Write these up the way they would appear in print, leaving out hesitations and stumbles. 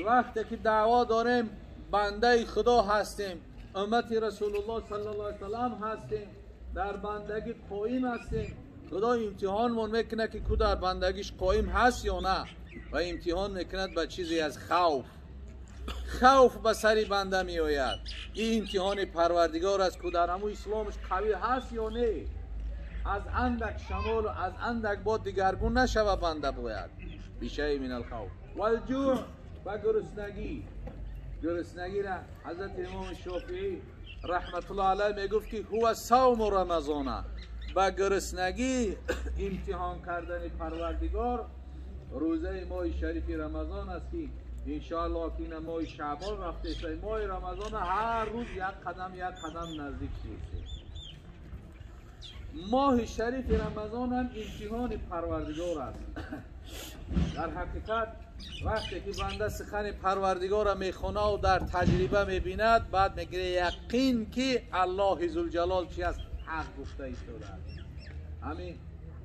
وقتی که دعوا داریم بنده خدا هستیم، امت رسول الله صلی الله علیه وسلم هستیم، در بندگی قائم هستیم. خدا امتحانمون میکنه که کو در بندگیش قائم هست یا نه، و امتحان میکند به چیزی از خوف به سری بنده می آید. این امتحان پروردگار است که در همون اسلامش قوی هست یا نه. از اندک شمال و از اندک باد دیگرگون نشوه بنده باید. بیشتر من الخوف والجوع و گرسنگی را حضرت امام شافعی رحمت الله علیه میگفت که هو صوم رمضان، با گرسنگی امتحان کردن پروردگار روزه ماه شریف رمضان است که انشاءالله که این ماه شعبان رفته است. ماه رمضان هر روز یک قدم نزدیک شده. ماه شریف رمضان هم امتحان پروردگار است. در حقیقت وقتی که بنده سخن پروردگار را میخونه و در تجربه میبیند، بعد میگیره یقین که الله ذوالجلال چی است حق گفته ایستاده است. همین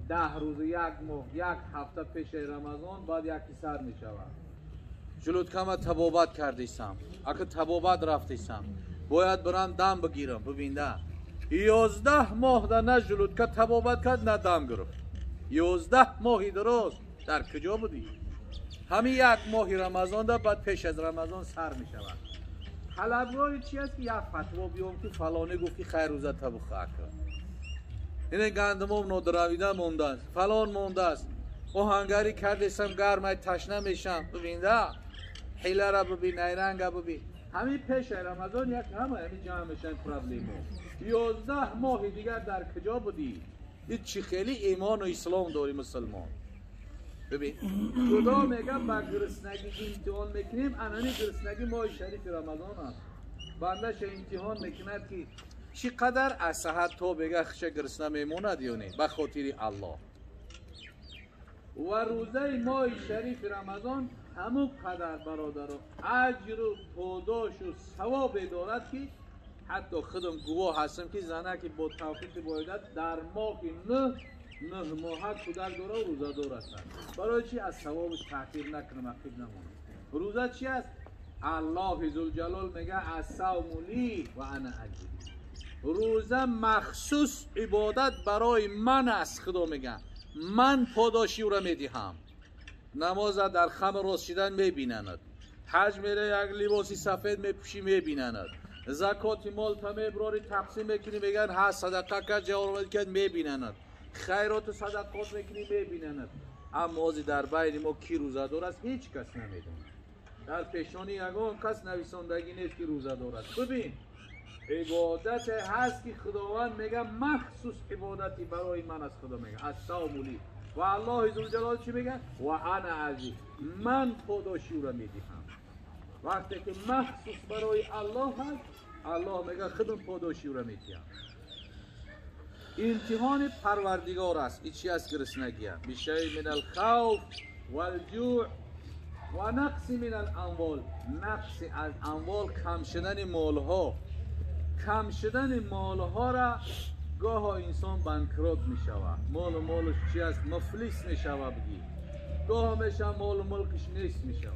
10 روز، 1 ماه، 1 هفته پیش رمضان بعد یکی سر میشود. جلوت کم تبابت کردیسم، اگه تبابت رفتیسم باید برم دم بگیرم. ببینده 11 ماه در نه جلوت که تبابت کرد نه دم گرفت. 11 ماهی درست در کجا بودی؟ همین 1 ماه رمضان ده بعد پیش از رمضان سر می شود. طلبگاه چی است که یک فتوا بیام که فلانه گفت که خیر روزه طبخ کرد، این گندمم نادراویده مونده است، فلان مونده است، آهنگری کردیسم گرمه تشنه میشم. ببینده حیله را ببین، نیرنگ را ببین. همین پیش رمضان یک همین جمع میشن پرابلم. 11 ماه دیگر در کجا بودی؟ این چی خیلی ایمان و اسلام داری مسلمان. ببین خدا میگه با گرسنگی امتحان میکنیم. انانی گرسنگی ماه شریف رمضان است. بندش امتحان میکند که چقدر از سحر تا بگه خش گرسنه میموند یا نه، به خاطر الله. و روزه ماه شریف رمضان همون قدر برادر و اجر و پاداش و ثواب دارد که حتی خودم گواه هستم که زنه که با توفیق بایدت در ماه 9 ماه کودک داره و روزه دار هستند. برای چی؟ از ثوابش تأخیر نکنم، اخیر نمونم. روزه چی است؟ الله ذوالجلال میگه الصوم لی و انا اجری. روزه مخصوص عبادت برای من است. خدا میگه من پاداشی او را میدهم. نماز در خم راست شدن میبینند، حج میره یک لباسی سفید میپوشی میبینند، زکات مال تا میبراری تقسیم میکنی میگن ها صدقه کرد جواب کرد میبینند، خیرات و صدقات میکنی میبینند. اما از در بین ما کی روزه دار است؟ هیچ کس نمیدونه. در پیشانی یگان کس نویسندگی نیست که روزه دار است. ببین عبادت هست که خداوند میگه مخصوص عبادتی برای من است. خدا میگه الصوم لی و الله ذوالجلال چی میگه؟ و انا اجری، من پاداشی او را میدهم. وقتی که مخصوص برای الله هست، الله میگه خودم پاداشی او را میدهم. امتحان پروردگار است. این چی است؟ گرسنگی است. بشیء من الخوف والجوع و نقص من الاموال. نقص از اموال، کم شدن مالها. کم شدن مالها را گاه انسان بانکرات می شود. مال و مالش چی است؟ مفلس می شود. بگی گاه میشه مال و ملکش نیست می شود.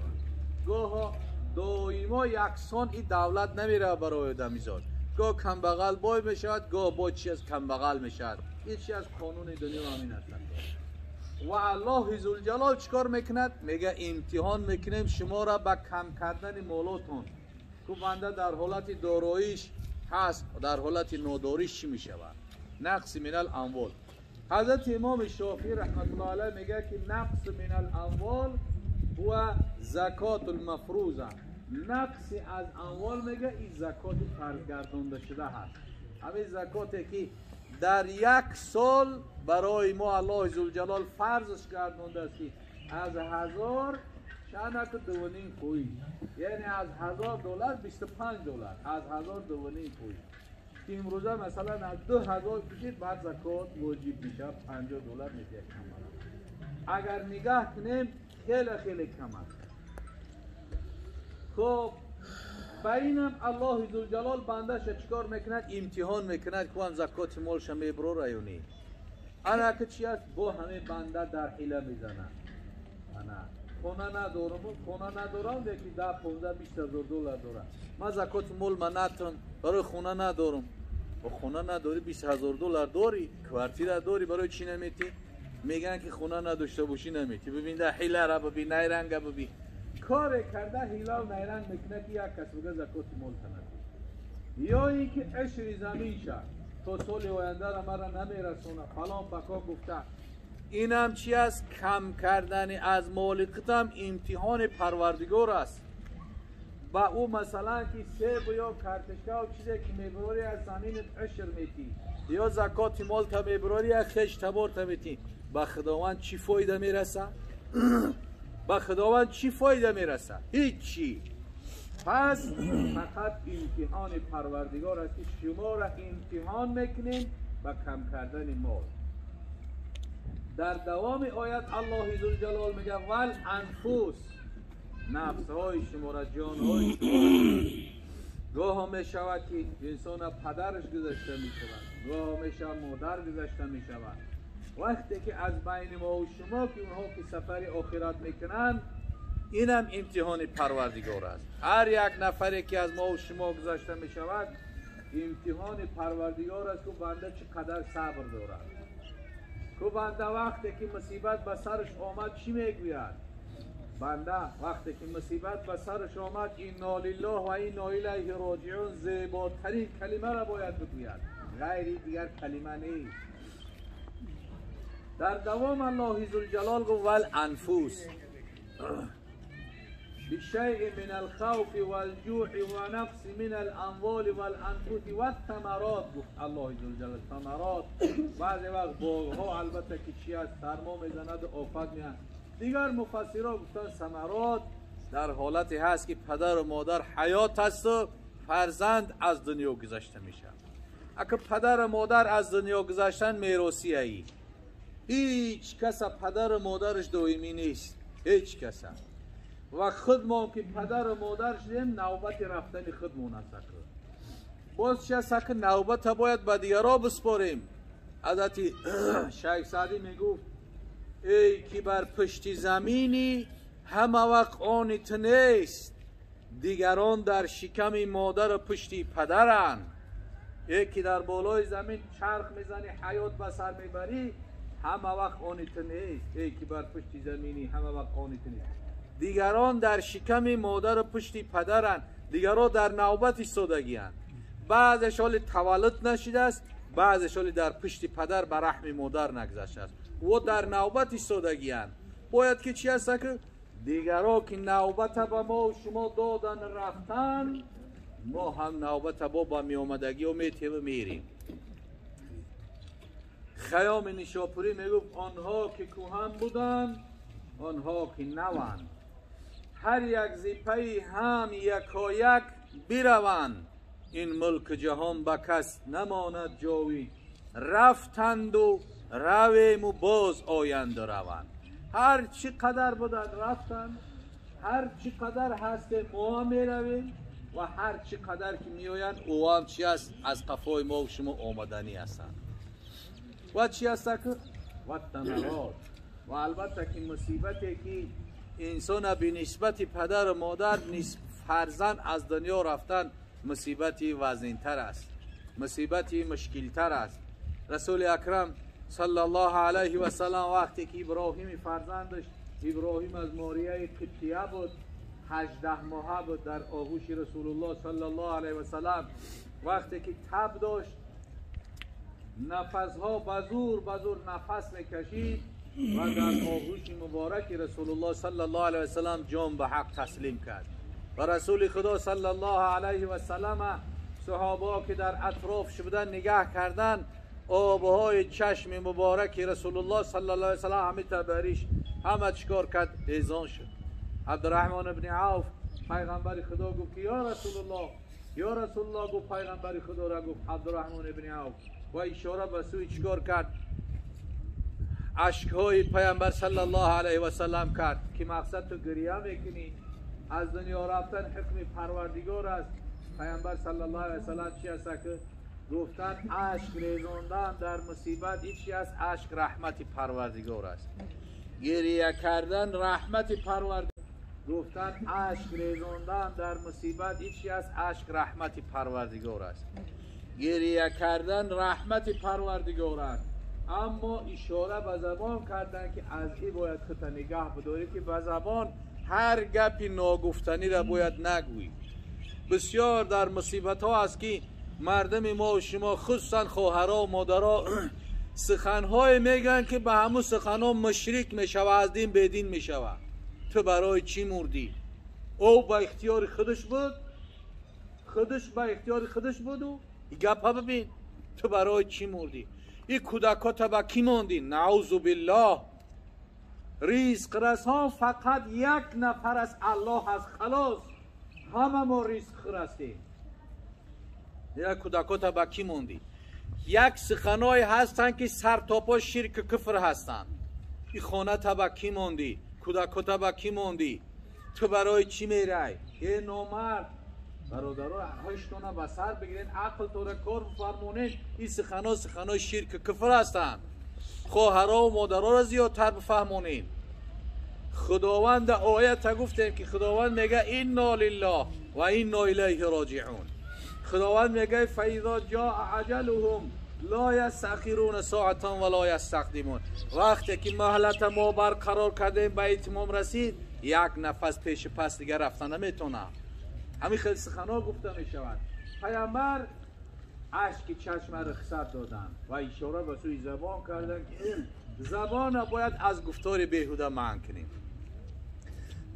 گاه دائما یکسان این دولت نمیره برای دمیزاد. گاه کم بغل بای می شود، گاه با چی از کم بغل می شود. این چی از قانون دنیا همین است. و الله ذوالجلال چیکار میکند؟ میگه امتحان میکنیم شما را با کم کردن مالاتون. که بنده در حالت داراییش هست، در حالت ناداریش چی میشود؟ نقص من الاموال. حضرت امام شافعی رحمت الله علیه میگه که نقص من الاموال و زکات المفروضه. نقص از اموال میگه این زکات فرض گردانده شده هست. همین زکاتی که در 1 سال برای ما الله ذوالجلال فرضش گردانده است که از 1000 شانک 2.5 پوی، یعنی از $1000 $25، از 1000 2.5 پوی. که امروزه مثلا از 2000 کشید بعد زکات واجب میشه، $50 میشه. اگر نگاه کنیم خیلی کم است. خب با اینم الله ذوالجلال بندش چیکار میکند؟ امتحان میکند که اون زکات مالش میبره یا نه. انا که چی است با همه بنده در حیله میزنن. انا خونه ندارم یکی 10 15 20 هزار دلار دارم. من زکات مول من نتونم برای خونه ندارم. با خونه نداری 20 هزار دلار داری، کوارتیر داری، برای چی نمیتی؟ میگن که خونه نداشته باشی نمیتی. ببین ده حیله را ببین، نیرنگ ببین. کار کرده حیله و نیرنگ میکنه که یک کس بگه زکات مول تنه. یا اینکه عشر زمین شد تا سال آینده را مرا نمیرسونه فلان بکا گفته. این هم چی است؟ کم کردن از مالکتم امتحان پروردگار است. با او مثلا که سیب یا کارتشکا و چیزی که میبراری از زمین عشر میتی یا زکات مال تا میبراری از خش تبار تا میتی، با خداوند چی فایده میرسه؟ با خداوند چی فایده میرسه؟ هیچی. پس فقط امتحان پروردگار است که شما را امتحان میکنیم با کم کردن مال. در دوام آیت الله ذوالجلال میگه ول انفس، نفس های شما را، جان های شما. گاه می شود که انسان پدرش گذشته می شود، گاه می شود مادر گذشته می شود. وقتی که از بین ما و شما که اونها که سفر آخرت میکنن، اینم امتحان پروردگار است. هر یک نفری که از ما و شما گذشته می شود امتحان پروردگار است که بنده چقدر صبر دارد. که بنده وقتی که مصیبت به سرش آمد چی میگوید؟ بنده وقتی که مصیبت به سرش آمد انا لله و انا الیه راجعون زیباترین کلمه را باید بگوید، غیر دیگر کلمه نیست. در دوام الله ذوالجلال گفت ول انفس بشیء من الخوف والجوع و نقص من الاموال والانفس والثمرات. گفت الله ذوالجلال ثمرات بعضی وقت باغها البته که چی است سرما میزند و آفت میاد. دیگر مفسرها گفتن ثمرات در حالتی هست که پدر و مادر حیات است و فرزند از دنیا گذشته میشه. اگه پدر و مادر از دنیا گذشتن میراثی ای، هیچ کس پدر و مادرش دائمی نیست، هیچ کس. و خودمون که پدر و مادر شدیم نوبت رفتن خودمون است. باز چه است که نوبت باید به دیگرها بسپاریم. حضرت شیخ سعدی میگفت ای که بر پشت زمینی همه وقت آنت نیست، دیگران در شکم مادر و پشت پدرند. ای که در بالای زمین چرخ میزنی حیات به سر میبری همه وقت آنت نیست. ای که بر پشت زمینی همه وقت آنت نیست، دیگران در شکم مادر و پشت پدرند. دیگران در نوبت ایستادگی اند. بعضش حال تولد نشده است، بعضش حال در پشت پدر به رحم مادر نگذشته است و در نوبت ایستادگی اند. باید که چی است که دیگران که نوبت به ما و شما دادن رفتن، ما هم نوبت با می آمدگی و میتیم و میریم. خیام نیشاپوری میگفت آنها که کوهن بودن آنها که نوند، هر یک زیپی هم یکایک بیروند، این ملک جهان به کس نماند جاوید، رفتند و رویم و باز آیند و روند. هر چی قدر بودن رفتند، هر چی قدر هست ما هم میرویم و هر چی قدر که میآیند او هم چی است از قفای ما و شما آمدنی هستند. و چی است که و ثمرات. و البته که مصیبتی که انسان به نسبت پدر و مادر فرزند از دنیا رفتن مصیبتی وزن‌تر است، مصیبتی مشکل‌تر است. رسول اکرم صلی الله علیه و سلم وقتی که ابراهیم فرزندش، ابراهیم از ماریه قبطیه بود، 18 ماهه بود در آغوش رسول الله صلی الله علیه و سلم، وقتی که تب داشت نفسها بزور نفس میکشید و در آغوش مبارک رسول الله صلی الله علیه و سلم جان به حق تسلیم کرد. و رسول خدا صلی الله علیه و سلم صحابه که در اطراف بودن نگاه کردن، آبهای چشم مبارک رسول الله صلی الله علیه و سلم همه تبریش همه چکار کرد؟ ایزان شد. عبدالرحمن ابن عوف پیغمبر خدا گفت که یا رسول الله، یا رسول الله. گفت پیغمبر خدا را گفت عبدالرحمن ابن عوف و اشاره به سوی چکار کرد؟ اشکهای پیامبر صلی الله علیه و سلم کرد که مقصد تو گریه میکنی، از دنیا رفتن حکم پروردگار است. پیامبر صلی الله علیه و سلم چی است که گفتن اشک ریزاندن در مصیبت هیچی از اشک رحمت پروردگار است. گریه کردن رحمت پروردگار. گفتن اشک ریزاندن در مصیبت هیچی از اشک رحمت پروردگار است. گریه کردن رحمت پروردگار است. اما اشاره به زبان کردن که از این باید خود نگاه بداری که به زبان هر گپی ناگفتنی را باید نگویی. بسیار در مصیبت ها است که مردم ما و شما خصوصا خواهرها و مادرها سخنهای میگن که به همون سخنها مشرک میشوه، از دین به دین میشوه. تو برای چی مردی؟ او با اختیار خودش بود، خودش با اختیار خودش بود و گپا ببین تو برای چی مردی؟ این کودکات با کی موندی؟ نعوذ بالله. رزق رسان فقط یک نفر از الله از خلاص. همه ما رزق خرستیم. یک کودکات با کی موندی؟ یک سخنای هستن که سر تا پا شرک کفر هستن. این خانه تا با کی موندی؟ کودکات با کی موندی؟ تو برای چی میری؟ ای نامرد برادرها هشتونه به سر بگیرین، عقل تو را کار بفرمونین. این سخنای شرک کفر هستن. خواهرها و مادرها را زیادتر بفهمونین. خداوند آیت گفتیم که خداوند میگه انا لله و انا الیه راجعون. خداوند میگه فاذا جاء اجلهم لا یستأخرون ساعة ولا یستقدمون. وقتی که مهلت ما برقرار کردیم به اتمام رسید، یک نفس پیش پس دیگه رفتن نمیتونه. همین خیلی سخنها گفته می شود. پیامبر اشک چشم رخصت دادن و اشاره به سوی زبان کردن که زبان باید از گفتار بیهوده منع کنیم.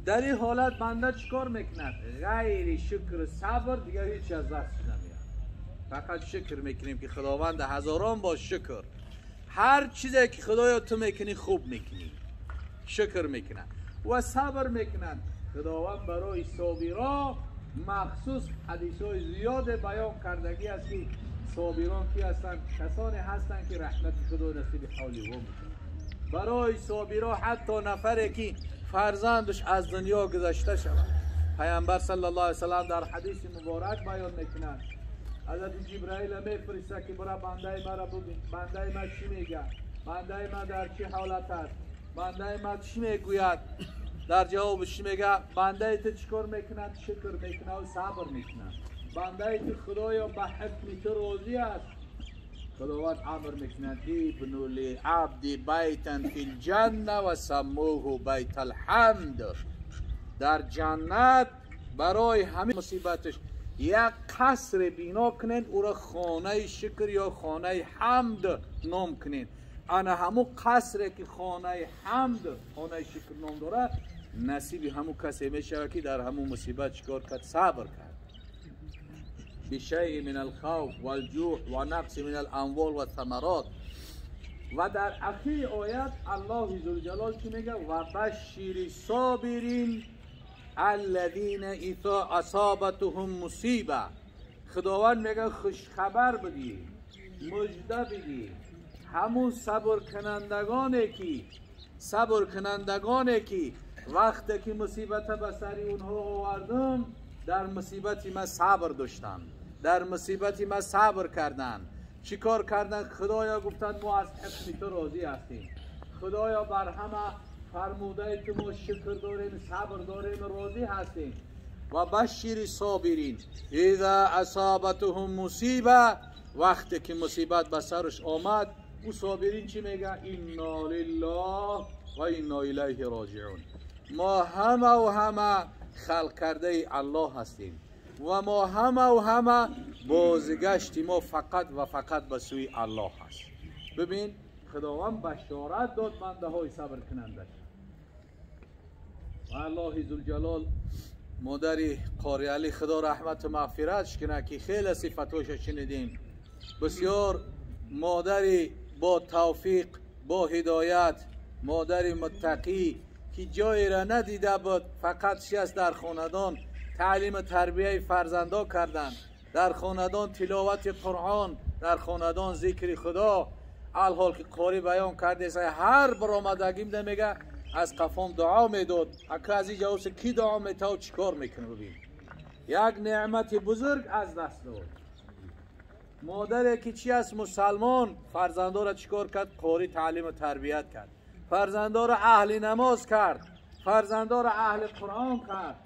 در این حالت بنده چیکار میکند؟ غیر شکر صبر دیگر هیچ از دستش نمیاد. فقط شکر میکنیم که خداوند هزاران با شکر. هر چیزی که خدایا تو میکنی خوب میکنی، شکر میکنن و صبر میکنن. خداوند برای صابران مخصوص حدیث‌های زیاد بیان کردگی است که صابران کی هستند؟ کسانی هستند که رحمت خدا نصیب حالی هم میکنند. برای صابران حتی نفری که فرزندش از دنیا گذشته شود، پیامبر صلی الله علیه وسلم در حدیث مبارک بیان میکنند. حضرت جبرائیل میفرسته که برای بنده مرا ببین، بنده من چی میگه، بنده من در چه حالت است، بنده من چی میگوید. در جوابش میگه بنده تو چیکار میکنند؟ شکر میکنه و صبر میکنه. بنده تو خدایا به حکم تو راضی است. خداوند امر میکنند ابنوا لعبد بیتا فی الجنه و سموه بیت الحمد. در جنت برای همه مصیبتش یک قصر بنا کنین، او را خانه شکر یا خانه حمد نام کنین. انا همو قصر که خانه حمد، خانه شکر نام داره، نصیب همو کسی میشه که در همو مصیبت چیکار کرد؟ صبر کرد. بشیء من الخوف والجوع و نقص من الاموال و ثمرات. و در اخیر آیت الله ذوالجلال چی میگه؟ و بشر صابرین الذین اذا اصابتهم مصیبه. خداوند میگه خوش خبر بدی، مژده بدی همون صبر کنندگانی که وقتی که مصیبت به سر اونها آوردم در مصیبتی من صبر داشتن، در مصیبتی من صبر کردن. چی کار کردن؟ خدایا گفتن ما از حکم تو راضی هستیم. خدایا بر همه فرموده تو ما شکر داریم، صبر داریم، راضی هستیم. و بشر صابرین اذا اصابتهم مصیبه. وقتی که مصیبت به سرش آمد، او صابرین چی میگه؟ انا لله و انا الیه راجعون. ما همه خلق کرده الله هستیم و ما همه بازگشت ما فقط و فقط به سوی الله هست. ببین خداوند بشارت داد بنده های صبر کننده. و الله ذوالجلال مادر قاری علی خدا رحمت و مغفرتش کنه که خیلی صفتاش شنیدیم. بسیار مادری با توفیق، با هدایت، مادری متقی که جایی را ندیده بود، فقط شیست در خاندان تعلیم تربیه فرزندا کردن، در خاندان تلاوت قرآن، در خاندان ذکر خدا. الحال که قاری بیان کرده هر برآمدگیم میگه از قفام دعا میداد. اگه از این جواب کی دعا میده و چیکار میکنه؟ ببین یک نعمت بزرگ از دست داد. مادر که چی است مسلمان فرزنده را چیکار کرد؟ قاری تعلیم و تربیت کرد، فرزنده را اهل نماز کرد، فرزنده را اهل قرآن کرد.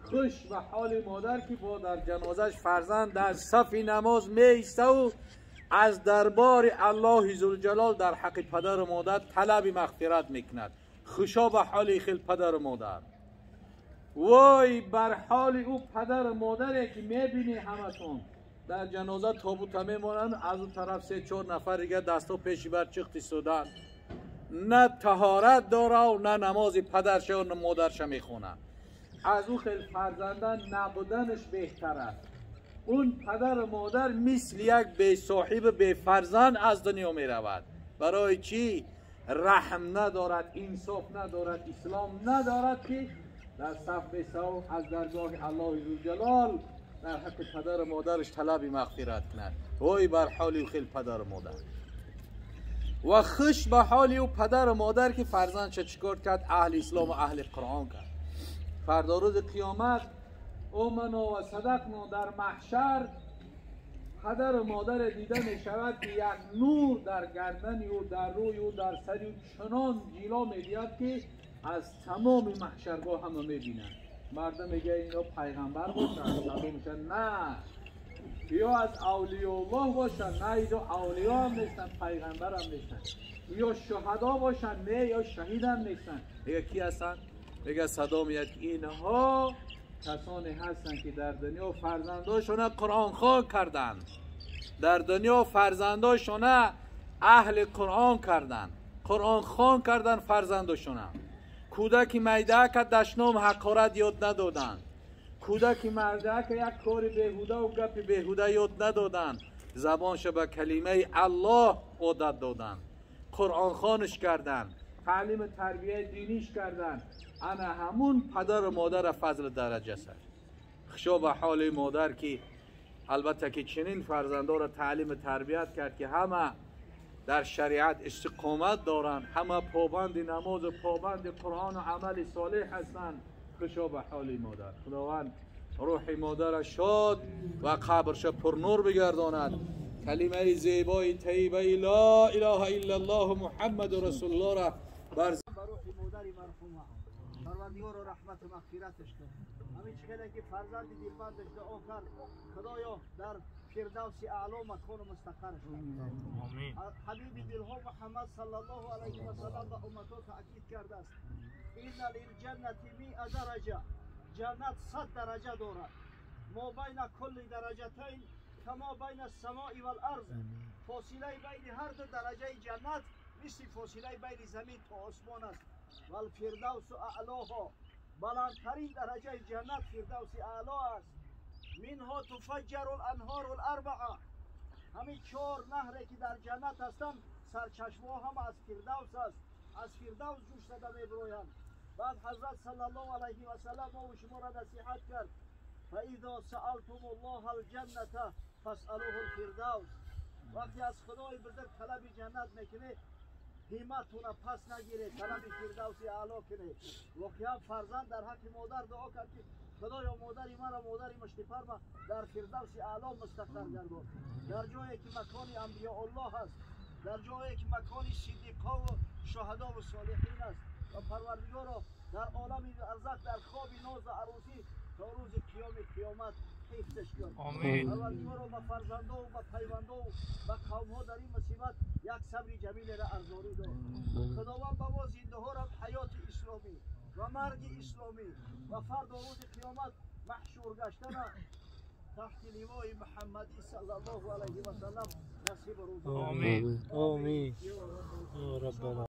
خوش به حال مادر که با در جنازش فرزند در صف نماز می ایسته و از دربار الله ذوالجلال در حق پدر و مادر طلب مغفرت میکند. خوشا به حال خیل پدر و مادر. وای بر حال او پدر و مادری که میبینی همتون در جنازه تابوت میمونن، از اون طرف 3-4 نفر دیگه دستا پیشی بر چخت ایستادن، نه طهارت داره و نه نماز پدرش و نه مادرش میخونه. از او خیلی فرزندان نبودنش بهتر است. اون پدر و مادر مثل یک بی صاحب بی فرزند از دنیا می رود. برای چی؟ رحم ندارد، انصاف ندارد، اسلام ندارد که در صف بسو از درگاه الله ذوالجلال در حق پدر و مادرش طلب مغفرت کند. وای بر حالی خیلی پدر و مادر. و خوش به حالی او پدر و مادر که فرزندش چیکار کرد؟ اهل اسلام و اهل قرآن کرد. فردا روز قیامت اومنا و صدقنا در محشر پدر و مادر دیده می شود که یک نور در گردن او، در روی او، در سر او چنان جیلا می دید که از تمام محشرگاه همه می بینند. مردم میگه اینا پیغمبر باشن، صدا میشن نه، یا از اولیاء الله باشن، نه اینا اولیاء هم نیستن، پیغمبر هم نیستن، یا شهدا باشن، نه یا شهید هم نیستن. میگه کی هستن؟ میگه صدا میاد که اینها کسانی هستن که در دنیا فرزنداشون قرآن خوان کردن، در دنیا فرزنداشون اهل قرآن کردن، قرآن خوان کردن فرزنداشون. کودک میده که دشنام حقارت یاد ندادن، کودک مرده که یک کار بیهوده و گپ بیهوده یاد ندادن، زبانش به کلمه الله عادت دادن، قرآن خوانش کردن، تعلیم تربیه دینیش کردن. انا همون پدر و مادر فضل درجه است. خشا به حال مادر که البته که چنین فرزنده را تعلیم تربیت کرد که همه در شریعت استقامت دارند، همه پابند نماز و پابند قرآن و عمل صالح هستند. خشا به حال مادر. خداوند روح مادر شاد و قبرش پر نور بگرداند. کلمه زیبای طیبه لا اله الا الله محمد رسول الله را بر روح مادر مرحومه پروردگار و رحمت و مغفرتش کن. همین چیزی که فرزند دلبندش دعا کرد خدایا در فردوس اعلی مکان مستقرش کن. آمین. حبیب دلها محمد صلی الله علیه و سلم به امتو تاکید کرده است این للجنة 100 درجه، جنت 100 درجه دارد. ما بین کل درجتین کما بین السماء و الارض. فاصله بین هر دو درجه جنت مثل فاصله بین زمین تا آسمان است. و الفردوس اعلاها، بلندترین درجه جنت فردوس اعلا است. منها تفجر الانهار الاربعه، همین 4 نهری که در جنت هستند سرچشمه هم از فردوس است، از فردوس جوش زده میبرویند. بعد حضرت صلی الله علیه و سلم ما و شما را نصیحت کرد فاذا سألتم الله الجنة فاسألوه الفردوس. وقتی از خدای بزرگ طلب جنت میکنه همتون پس نگیره، طلب فردوس اعلا کنه. واقعا فرزند در حق مادر دعا کرد که خدایا مادری مرا، مادری مشتفر ما در فردوس اعلا مستقر گردان، در جایی که مکان انبیاء الله است، در جایی که مکان صدیقا و شهدا و صالحین است. و پروردگارا در عالم ارزق در خواب ناز و عروسی تا روز قیامت حفظش کن. آمین. پروردگارا با فرزنده و با پیونده و با قوم ها در این مصیبت یک صبر جمیل را ارزانی دار. خداوند با ما زنده ها را حیات اسلامی و مرگ اسلامی و فردا روز قیامت محشور گشتن تحت لوای محمدی صلی الله علیه و سلم نصیب روز. آمین. آمین. یا ربنا.